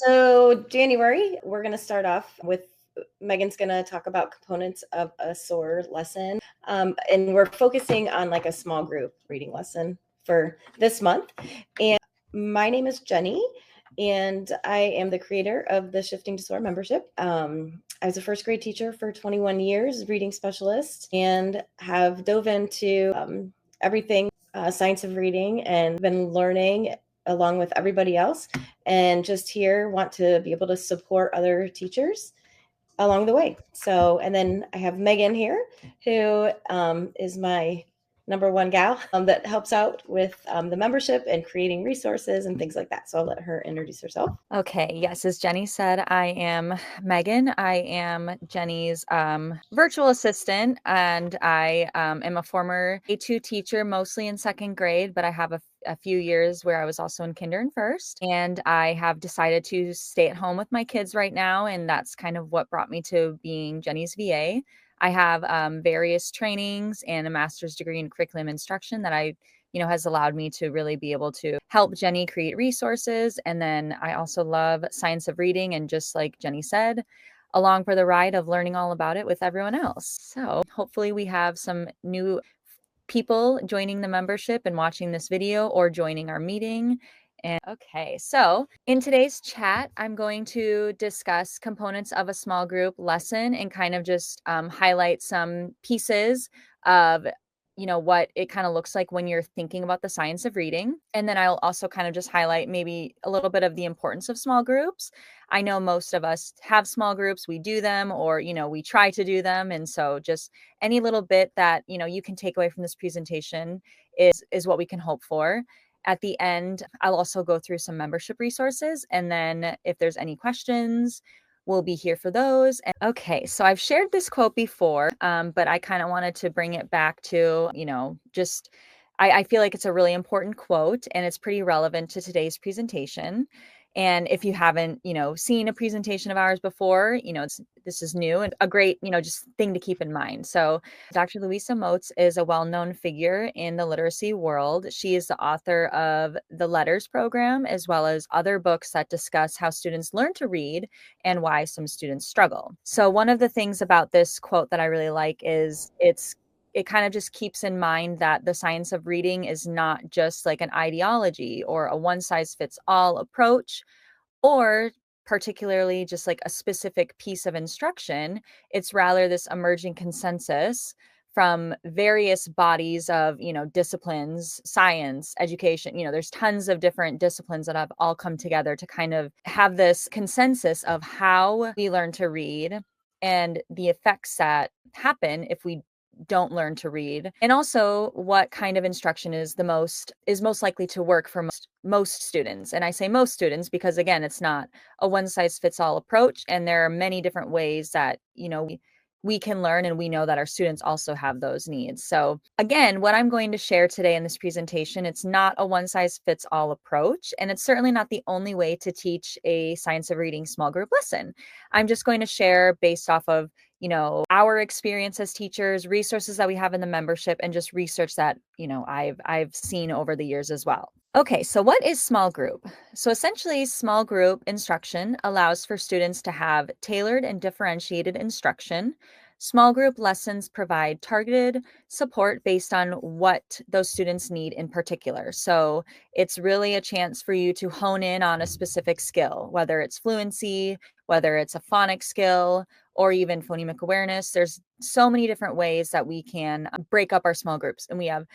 So January, we're going to start off with Megan's going to talk about components of a SOAR lesson. And we're focusing on like a small group reading lesson for this month. And my name is Jennie, and I am the creator of the Shifting to SOAR membership. I was a first grade teacher for 21 years, reading specialist, and have dove into everything science of reading and been learning along with everybody else, and just here want to be able to support other teachers along the way. So, and then I have Megan here, who is my number one gal that helps out with the membership and creating resources and things like that. So I'll let her introduce herself. Okay, yes, as Jennie said, I am Megan. I am Jennie's virtual assistant, and I am a former A2 teacher, mostly in second grade, but I have a few years where I was also in kinder and first. And I have decided to stay at home with my kids right now, and that's kind of what brought me to being Jennie's VA. I have various trainings and a master's degree in curriculum instruction that has allowed me to really be able to help Jennie create resources. And then I also love science of reading, and just like Jennie said, along for the ride of learning all about it with everyone else. So hopefully we have some new people joining the membership and watching this video or joining our meeting. And okay, so in today's chat, I'm going to discuss components of a small group lesson and kind of just highlight some pieces of what it kind of looks like when you're thinking about the science of reading. And then I'll also kind of just highlight maybe a little bit of the importance of small groups. I know most of us have small groups, we do them, or we try to do them. And so just any little bit that you can take away from this presentation is what we can hope for. At the end, I'll also go through some membership resources, and then if there's any questions, we'll be here for those. Okay, so I've shared this quote before, but I kind of wanted to bring it back to, just I feel like it's a really important quote, and it's pretty relevant to today's presentation. And if you haven't, seen a presentation of ours before, this is new and a great, just thing to keep in mind. So Dr. Louisa Moats is a well-known figure in the literacy world. She is the author of the Letters program, as well as other books that discuss how students learn to read and why some students struggle. So one of the things about this quote that I really like is it kind of just keeps in mind that the science of reading is not just like an ideology or a one-size-fits-all approach, or particularly just like a specific piece of instruction. It's rather this emerging consensus from various bodies of, disciplines, science, education. There's tons of different disciplines that have all come together to kind of have this consensus of how we learn to read and the effects that happen if we don't learn to read, and also what kind of instruction is most likely to work for most students. And I say most students because, again, it's not a one size fits all approach, and there are many different ways that we can learn, and we know that our students also have those needs. So again, what I'm going to share today in this presentation, it's not a one size fits all approach, and it's certainly not the only way to teach a science of reading small group lesson. I'm just going to share based off of our experience as teachers, resources that we have in the membership, and just research that I've seen over the years as well. Okay, so what is small group? So essentially, small group instruction allows for students to have tailored and differentiated instruction. Small group lessons provide targeted support based on what those students need in particular. So it's really a chance for you to hone in on a specific skill, whether it's fluency, whether it's a phonics skill, or even phonemic awareness. There's so many different ways that we can break up our small groups. And we have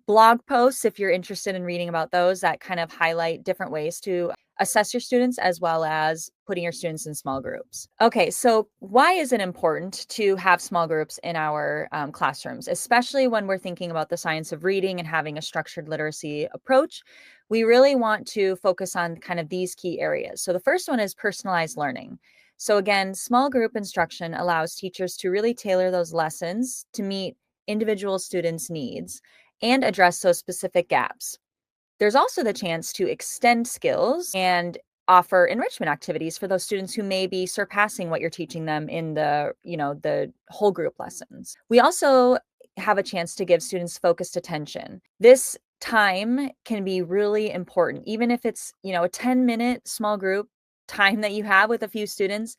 blog posts, if you're interested in reading about those, that kind of highlight different ways to assess your students, as well as putting your students in small groups. Okay, so why is it important to have small groups in our classrooms, especially when we're thinking about the science of reading and having a structured literacy approach? We really want to focus on kind of these key areas. So the first one is personalized learning. So again, small group instruction allows teachers to really tailor those lessons to meet individual students' needs and address those specific gaps. There's also the chance to extend skills and offer enrichment activities for those students who may be surpassing what you're teaching them in the whole group lessons. We also have a chance to give students focused attention. This time can be really important, even if it's, a 10-minute small group time that you have with a few students,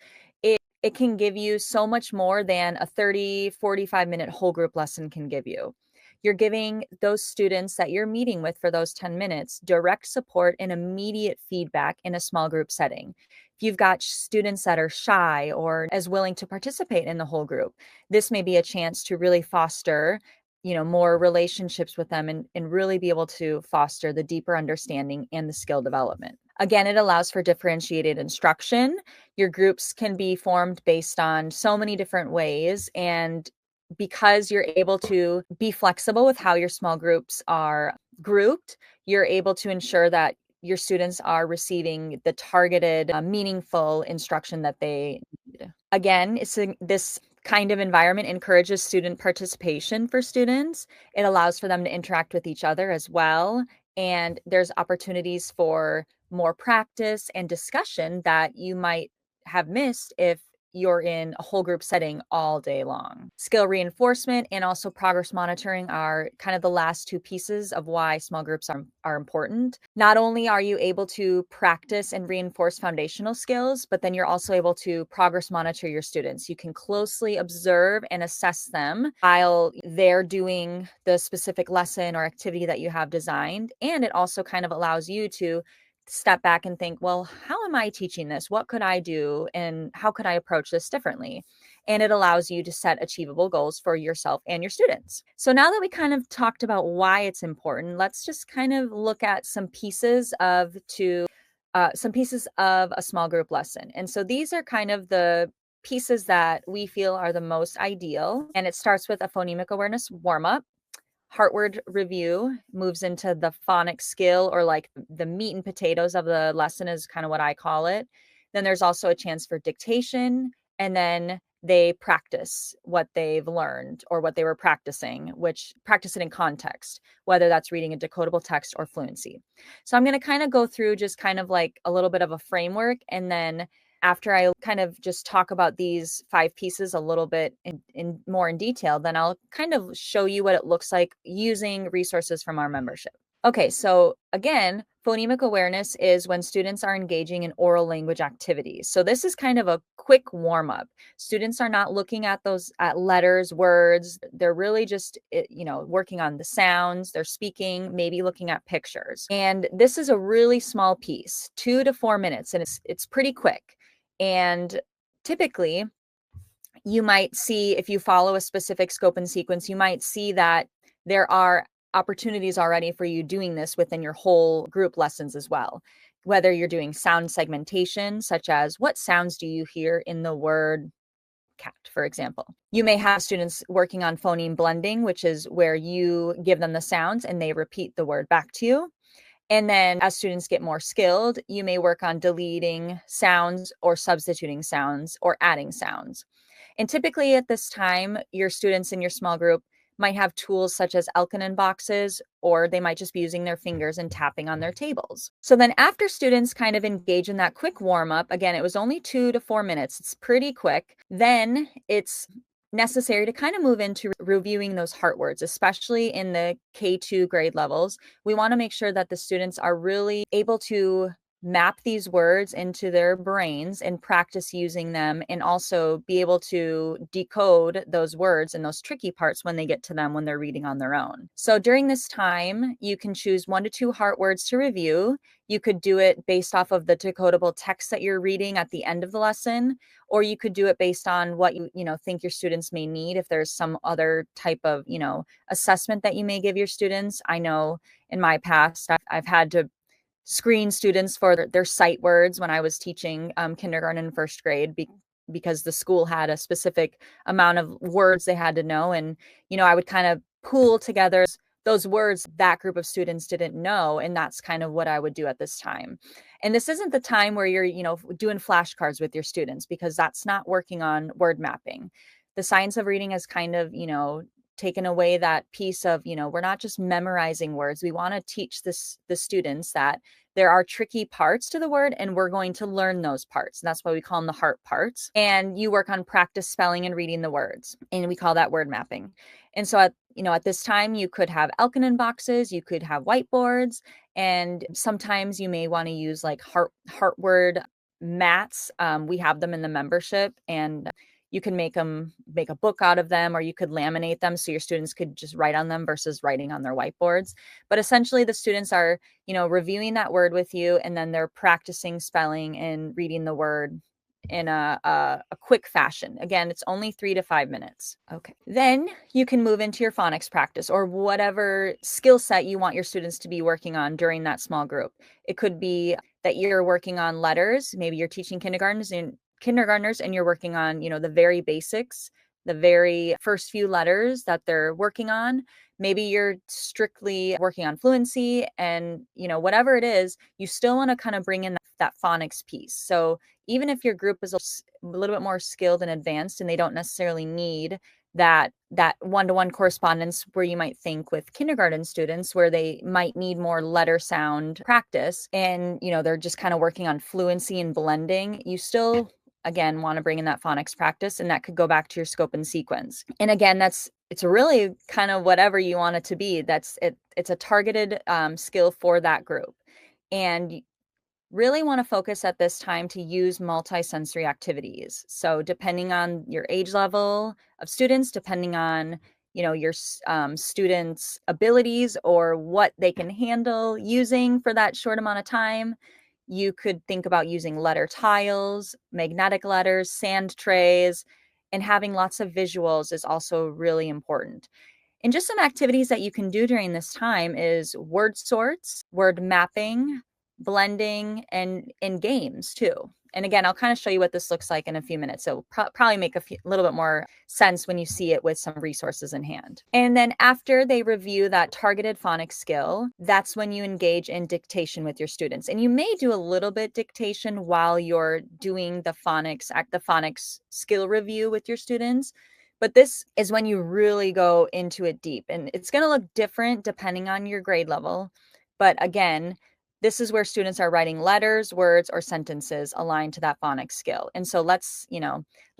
it can give you so much more than a 30, 45-minute whole group lesson can give you. You're giving those students that you're meeting with for those 10 minutes direct support and immediate feedback in a small group setting. If you've got students that are shy or as willing to participate in the whole group, this may be a chance to really foster more relationships with them and really be able to foster the deeper understanding and the skill development. Again, it allows for differentiated instruction. Your groups can be formed based on so many different ways. And because you're able to be flexible with how your small groups are grouped, you're able to ensure that your students are receiving the targeted, meaningful instruction that they need. Again, this kind of environment encourages student participation for students. It allows for them to interact with each other as well. And there's opportunities for more practice and discussion that you might have missed if you're in a whole group setting all day long. Skill reinforcement and also progress monitoring are kind of the last two pieces of why small groups are important. Not only are you able to practice and reinforce foundational skills, but then you're also able to progress monitor your students. You can closely observe and assess them while they're doing the specific lesson or activity that you have designed. And it also kind of allows you to step back and think, well, how am I teaching this? What could I do? And how could I approach this differently? And it allows you to set achievable goals for yourself and your students. So now that we kind of talked about why it's important, let's just kind of look at some pieces of a small group lesson. And so these are kind of the pieces that we feel are the most ideal. And it starts with a phonemic awareness warm-up. Heart word review moves into the phonics skill, or like the meat and potatoes of the lesson is kind of what I call it. Then there's also a chance for dictation, and then they practice what they've learned or what they were practicing, which practice it in context, whether that's reading a decodable text or fluency. So I'm going to kind of go through just kind of like a little bit of a framework, and then after I kind of just talk about these 5 pieces a little bit in more in detail, then I'll kind of show you what it looks like using resources from our membership. Okay, so again, phonemic awareness is when students are engaging in oral language activities. So this is kind of a quick warm-up. Students are not looking at letters, words. They're really just, working on the sounds. They're speaking, maybe looking at pictures. And this is a really small piece, 2 to 4 minutes, and it's pretty quick. And typically, you might see, if you follow a specific scope and sequence, you might see that there are opportunities already for you doing this within your whole group lessons as well. Whether you're doing sound segmentation, such as what sounds do you hear in the word cat, for example. You may have students working on phoneme blending, which is where you give them the sounds and they repeat the word back to you. And then as students get more skilled, you may work on deleting sounds or substituting sounds or adding sounds. And typically at this time, your students in your small group might have tools such as Elkanon boxes, or they might just be using their fingers and tapping on their tables. So then after students kind of engage in that quick warm up, again, it was only 2 to 4 minutes. It's pretty quick. Then it's necessary to kind of move into reviewing those heart words, especially in the K2 grade levels. We want to make sure that the students are really able to map these words into their brains and practice using them, and also be able to decode those words and those tricky parts when they get to them when they're reading on their own. So during this time, you can choose 1 to 2 heart words to review. You could do it based off of the decodable text that you're reading at the end of the lesson, or you could do it based on what you think your students may need. If there's some other type of assessment that you may give your students. I know in my past I've had to screen students for their sight words when I was teaching kindergarten and first grade because the school had a specific amount of words they had to know. And, I would kind of pool together those words that group of students didn't know. And that's kind of what I would do at this time. And this isn't the time where you're, doing flashcards with your students, because that's not working on word mapping. The science of reading has kind of, taken away that piece of, we're not just memorizing words. We want to teach the students that there are tricky parts to the word, and we're going to learn those parts. And that's why we call them the heart parts. And you work on practice spelling and reading the words, and we call that word mapping. And so at this time, you could have Elkanon boxes, you could have whiteboards, and sometimes you may want to use like heart word mats. We have them in the membership, and you can make a book out of them, or you could laminate them so your students could just write on them versus writing on their whiteboards. But essentially the students are, reviewing that word with you, and then they're practicing spelling and reading the word in a quick fashion. Again, it's only 3 to 5 minutes. Okay. Then you can move into your phonics practice, or whatever skill set you want your students to be working on during that small group. It could be that you're working on letters. Maybe you're teaching kindergartners and you're working on, the very basics, the very first few letters that they're working on. Maybe you're strictly working on fluency, and, whatever it is, you still want to kind of bring in that phonics piece. So even if your group is a little bit more skilled and advanced, and they don't necessarily need that one-to-one correspondence where you might think with kindergarten students, where they might need more letter sound practice, and they're just kind of working on fluency and blending, you still again want to bring in that phonics practice, and that could go back to your scope and sequence. And again, it's really kind of whatever you want it to be. It's a targeted skill for that group, and really want to focus at this time to use multisensory activities. So depending on your age level of students, depending on your students' abilities or what they can handle using for that short amount of time, you could think about using letter tiles, magnetic letters, sand trays, and having lots of visuals is also really important. And just some activities that you can do during this time is word sorts, word mapping, blending, and in games too. And again, I'll kind of show you what this looks like in a few minutes. So probably make a little bit more sense when you see it with some resources in hand. And then after they review that targeted phonics skill, that's when you engage in dictation with your students. And you may do a little bit dictation while you're doing the phonics skill review with your students. But this is when you really go into it deep, and it's going to look different depending on your grade level. But again, this is where students are writing letters, words, or sentences aligned to that phonics skill. And so let's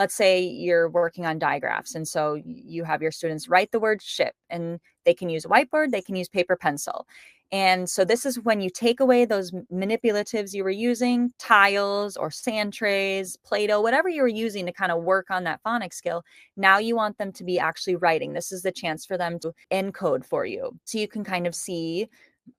say you're working on digraphs. And so you have your students write the word ship, and they can use a whiteboard, they can use paper pencil. And so this is when you take away those manipulatives you were using, tiles or sand trays, Play-Doh, whatever you were using to kind of work on that phonics skill. Now you want them to be actually writing. This is the chance for them to encode for you. So you can kind of see,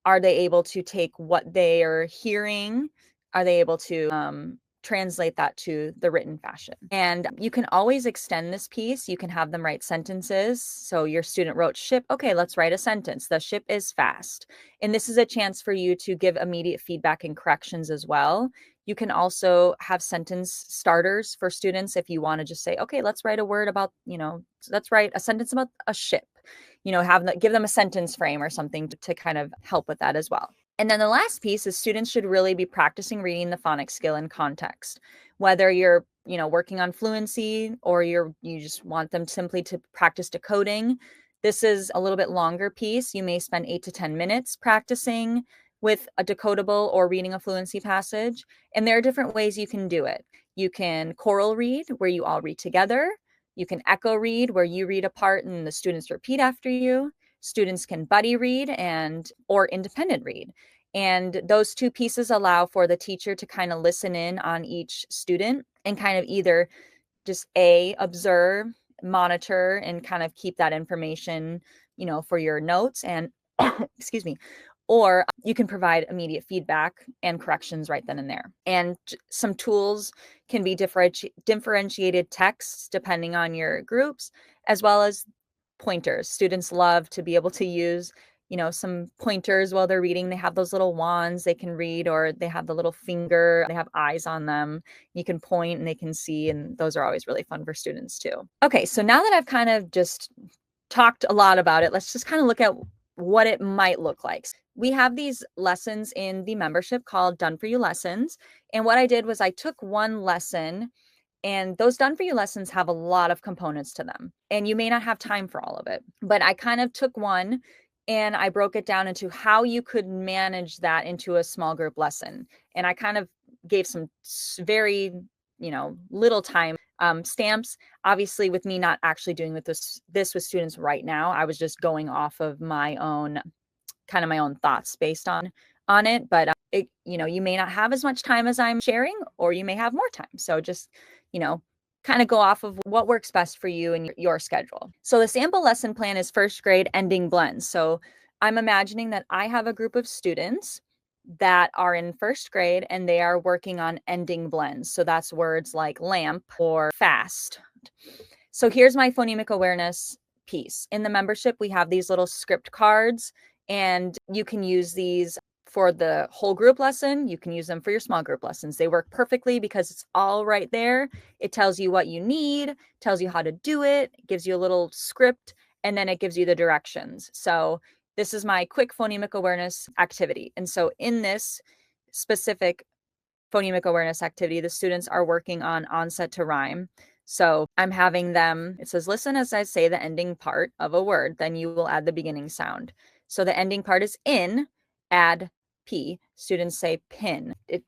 are they able to take what they are hearing? Are they able to translate that to the written fashion? And you can always extend this piece. You can have them write sentences. So your student wrote ship. Okay, let's write a sentence. The ship is fast. And this is a chance for you to give immediate feedback and corrections as well. You can also have sentence starters for students if you want to just say, okay, let's write a word about, let's write a sentence about a ship. Give them a sentence frame or something to kind of help with that as well. And then the last piece is students should really be practicing reading the phonics skill in context, whether you're, working on fluency, or you just want them simply to practice decoding. This is a little bit longer piece. You may spend 8 to 10 minutes practicing with a decodable or reading a fluency passage. And there are different ways you can do it. You can choral read, where you all read together. You can echo read, where you read a part and the students repeat after you. Students can buddy read or independent read. And those two pieces allow for the teacher to kind of listen in on each student and kind of either just observe, monitor, and kind of keep that information, for your notes and excuse me, or you can provide immediate feedback and corrections right then and there. And some tools can be differentiated texts depending on your groups, as well as pointers. Students love to be able to use, some pointers while they're reading. They have those little wands they can read, or they have the little finger, they have eyes on them. You can point and they can see, and those are always really fun for students too. Okay, so now that I've kind of just talked a lot about it, let's just kind of look at what it might look like. We have these lessons in the membership called Done For You lessons. And what I did was I took one lesson, and those Done For You lessons have a lot of components to them. And you may not have time for all of it, but I kind of took one and I broke it down into how you could manage that into a small group lesson. And I kind of gave some very, little time stamps. Obviously, with me not actually doing this with students right now, I was just going off of my own thoughts based on on it, but you may not have as much time as I'm sharing, or you may have more time. So just, kind of go off of what works best for you and your schedule. So the sample lesson plan is first grade ending blends. So I'm imagining that I have a group of students that are in first grade and they are working on ending blends. So that's words like lamp or fast. So here's my phonemic awareness piece. In the membership, we have these little script cards, and you can use these for the whole group lesson. You can use them for your small group lessons. They work perfectly because it's all right there. It tells you what you need, tells you how to do it, gives you a little script, and then it gives you the directions. So this is my quick phonemic awareness activity. And so in this specific phonemic awareness activity, the students are working on onset to rhyme. So I'm having them, it says, listen as I say the ending part of a word, then you will add the beginning sound. So the ending part is in, add P. Students say pin. It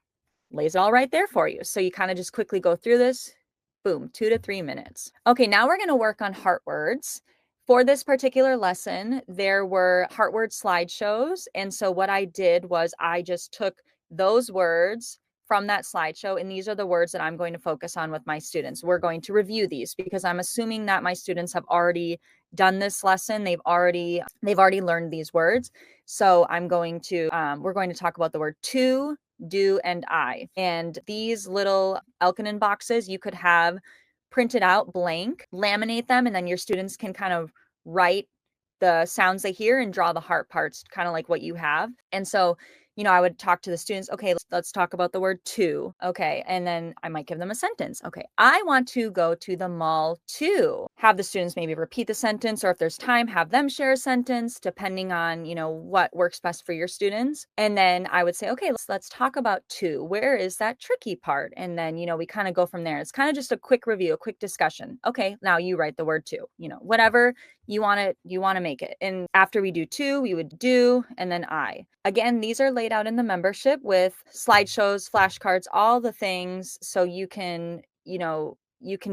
lays it all right there for you. So you kind of just quickly go through this, boom, 2 to 3 minutes. Okay, now we're going to work on heart words. For this particular lesson, there were heart word slideshows. And so what I did was I just took those words from that slideshow, and these are the words that I'm going to focus on with my students. We're going to review these because I'm assuming that my students have already done this lesson. They've already learned these words. So we're going to talk about the word to, do, and I. And these little Elkinen boxes you could have printed out blank, laminate them, and then your students can kind of write the sounds they hear and draw the heart parts, kind of like what you have. And so I would talk to the students, okay, let's talk about the word to. Okay. And then I might give them a sentence. Okay. I want to go to the mall to. Have the students maybe repeat the sentence, or if there's time, have them share a sentence, depending on, what works best for your students. And then I would say, okay, let's talk about to. Where is that tricky part? And then, we kind of go from there. It's kind of just a quick review, a quick discussion. Okay. Now you write the word to, whatever you want to make it. And after we do to, we would do, and then I. Again, these are laid out in the membership with slideshows, flashcards, all the things. So you can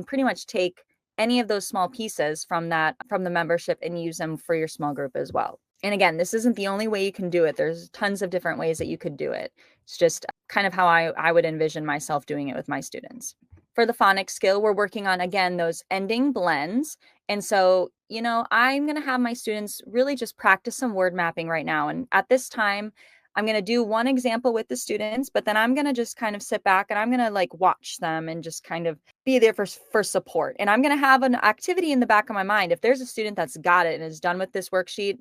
pretty much take any of those small pieces from the membership and use them for your small group as well. And again, this isn't the only way you can do it. There's tons of different ways that you could do it. It's just kind of how I would envision myself doing it with my students. For the phonics skill, we're working on, again, those ending blends. And so, I'm going to have my students really just practice some word mapping right now. And at this time, I'm going to do one example with the students, but then I'm going to just kind of sit back and I'm going to watch them and just kind of be there for support. And I'm going to have an activity in the back of my mind. If there's a student that's got it and is done with this worksheet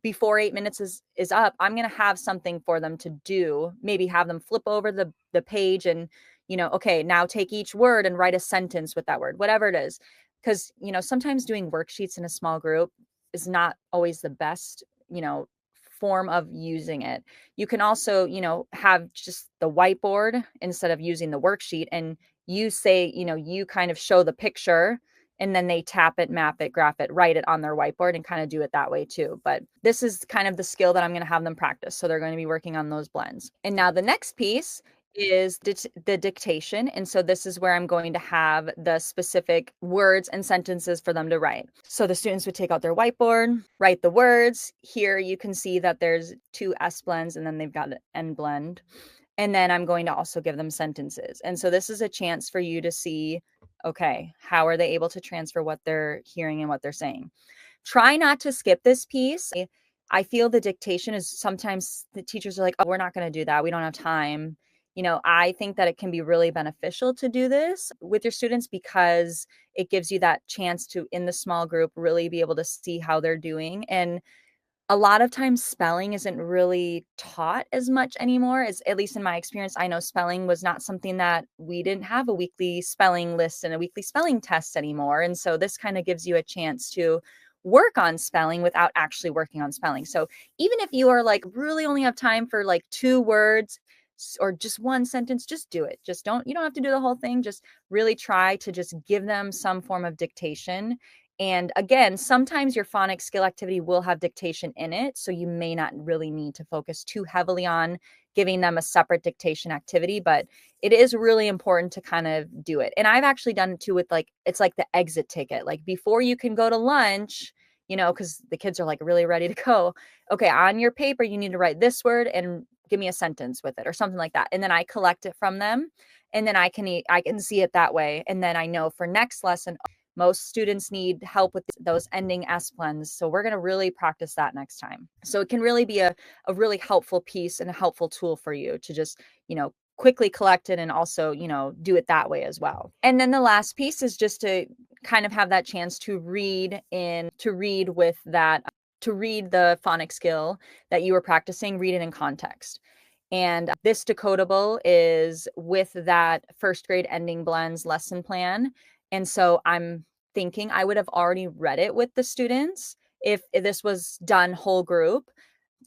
before 8 minutes is up, I'm going to have something for them to do. Maybe have them flip over the page and, okay, now take each word and write a sentence with that word, whatever it is. Because, sometimes doing worksheets in a small group is not always the best, form of using it. You can also, have just the whiteboard instead of using the worksheet, and you say, you kind of show the picture and then they tap it, map it, graph it, write it on their whiteboard, and kind of do it that way too. But this is kind of the skill that I'm going to have them practice. So they're going to be working on those blends. And now the next piece is the dictation. And so this is where I'm going to have the specific words and sentences for them to write. So the students would take out their whiteboard, write the words. Here you can see that there's 2 S blends and then they've got an N blend. And then I'm going to also give them sentences. And so this is a chance for you to see, okay, how are they able to transfer what they're hearing and what they're saying? Try not to skip this piece. I feel the dictation is sometimes the teachers are like, oh, we're not going to do that. We don't have time. I think that it can be really beneficial to do this with your students because it gives you that chance to, in the small group, really be able to see how they're doing. And a lot of times spelling isn't really taught as much anymore, as at least in my experience. I know spelling was not something that we didn't have a weekly spelling list and a weekly spelling test anymore. And so this kind of gives you a chance to work on spelling without actually working on spelling. So even if you are really only have time for 2 words or just one sentence, just do it. You don't have to do the whole thing. Just really try to just give them some form of dictation. And again, sometimes your phonics skill activity will have dictation in it. So you may not really need to focus too heavily on giving them a separate dictation activity, but it is really important to kind of do it. And I've actually done it too with it's like the exit ticket, before you can go to lunch, because the kids are really ready to go. Okay, on your paper, you need to write this word and give me a sentence with it or something like that. And then I collect it from them, and then I can see it that way. And then I know for next lesson, most students need help with those ending S blends. So we're going to really practice that next time. So it can really be a really helpful piece and a helpful tool for you to just, quickly collect it and also, do it that way as well. And then the last piece is just to kind of have that chance to read with that, to read the phonics skill that you were practicing, read it in context. And this decodable is with that first grade ending blends lesson plan. And so I'm thinking I would have already read it with the students. If this was done whole group,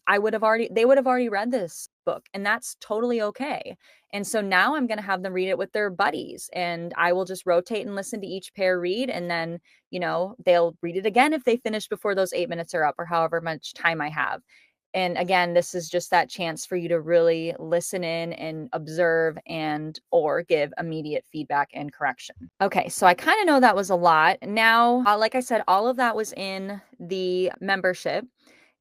they would have already read this book, and that's totally okay. And so now I'm going to have them read it with their buddies, and I will just rotate and listen to each pair read. And then, they'll read it again if they finish before those 8 minutes are up or however much time I have. And again, this is just that chance for you to really listen in and observe or give immediate feedback and correction. Okay, so I kind of know that was a lot. Now, like I said, all of that was in the membership.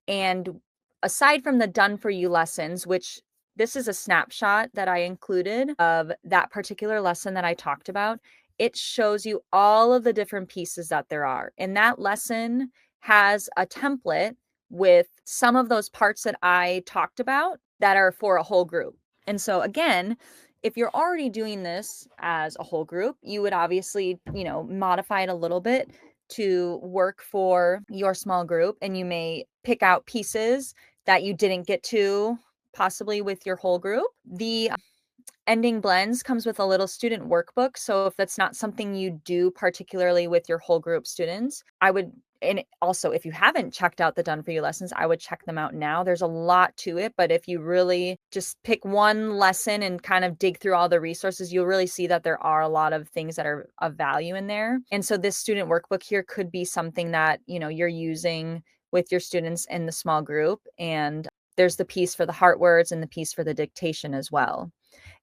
And aside from the done for you lessons, which this is a snapshot that I included of that particular lesson that I talked about, it shows you all of the different pieces that there are. And that lesson has a template with some of those parts that I talked about that are for a whole group. And so again, if you're already doing this as a whole group, you would obviously, modify it a little bit to work for your small group. And you may pick out pieces that you didn't get to possibly with your whole group. The ending blends comes with a little student workbook. So if that's not something you do particularly with your whole group students, and also if you haven't checked out the done for you lessons, I would check them out now. There's a lot to it, but if you really just pick one lesson and kind of dig through all the resources, you'll really see that there are a lot of things that are of value in there. And so this student workbook here could be something that, you're using with your students in the small group. And there's the piece for the heart words and the piece for the dictation as well.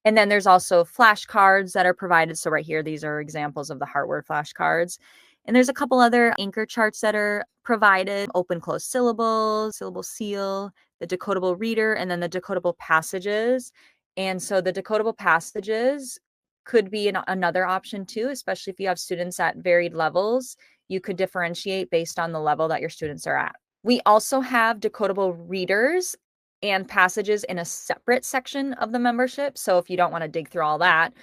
And then there's also flashcards that are provided. So right here, these are examples of the heart word flashcards. And there's a couple other anchor charts that are provided: open close syllables, syllable seal, the decodable reader, and then the decodable passages. And so the decodable passages could be another option too, especially if you have students at varied levels. You could differentiate based on the level that your students are at. We also have decodable readers and passages in a separate section of the membership. So if you don't want to dig through all that,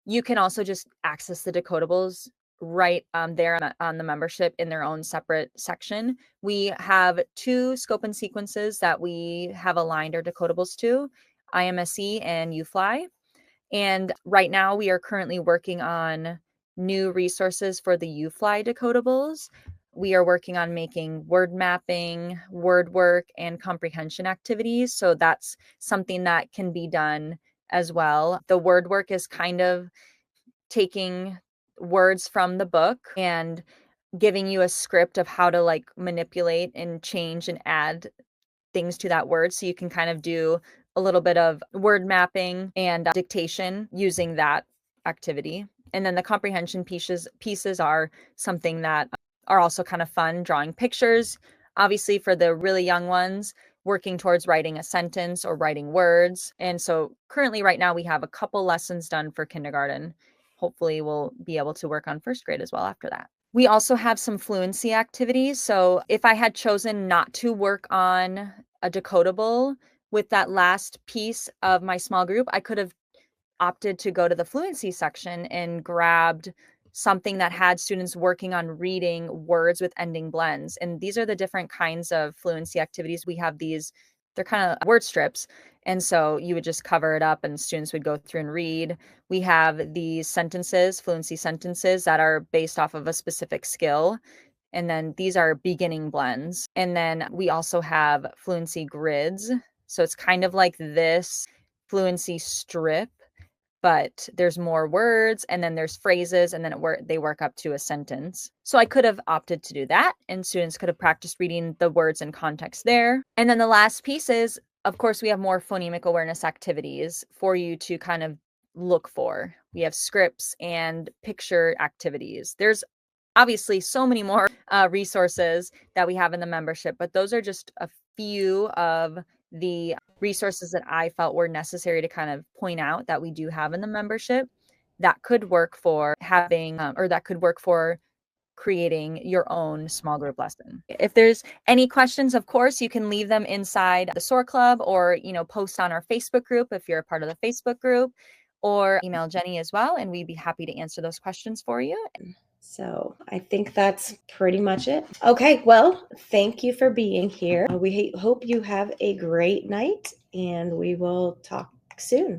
you can also just access the decodables right there on the membership in their own separate section. We have 2 scope and sequences that we have aligned our decodables to, IMSE and UFly. And right now we are currently working on new resources for the UFly decodables. We are working on making word mapping, word work, and comprehension activities. So that's something that can be done as well. The word work is kind of taking words from the book and giving you a script of how to manipulate and change and add things to that word. So you can kind of do a little bit of word mapping and dictation using that activity. And then the comprehension pieces are something that are also kind of fun, drawing pictures. Obviously, for the really young ones, working towards writing a sentence or writing words. And so currently right now we have a couple lessons done for kindergarten. Hopefully we'll be able to work on first grade as well after that. We also have some fluency activities. So if I had chosen not to work on a decodable with that last piece of my small group, I could have opted to go to the fluency section and grabbed something that had students working on reading words with ending blends. And these are the different kinds of fluency activities. We have these, they're kind of word strips. And so you would just cover it up and students would go through and read. We have these sentences, fluency sentences that are based off of a specific skill. And then these are beginning blends. And then we also have fluency grids. So it's kind of like this fluency strip, but there's more words and then there's phrases and then they work up to a sentence. So I could have opted to do that and students could have practiced reading the words in context there. And then the last piece is, of course, we have more phonemic awareness activities for you to kind of look for. We have scripts and picture activities. There's obviously so many more resources that we have in the membership, but those are just a few of the resources that I felt were necessary to kind of point out that we do have in the membership that could work for having, or that could work for creating your own small group lesson. If there's any questions, of course, you can leave them inside the SOAR Club, or, post on our Facebook group if you're a part of the Facebook group, or email Jenny as well, and we'd be happy to answer those questions for you. So I think that's pretty much it. Okay, well, thank you for being here. We hope you have a great night, and we will talk soon.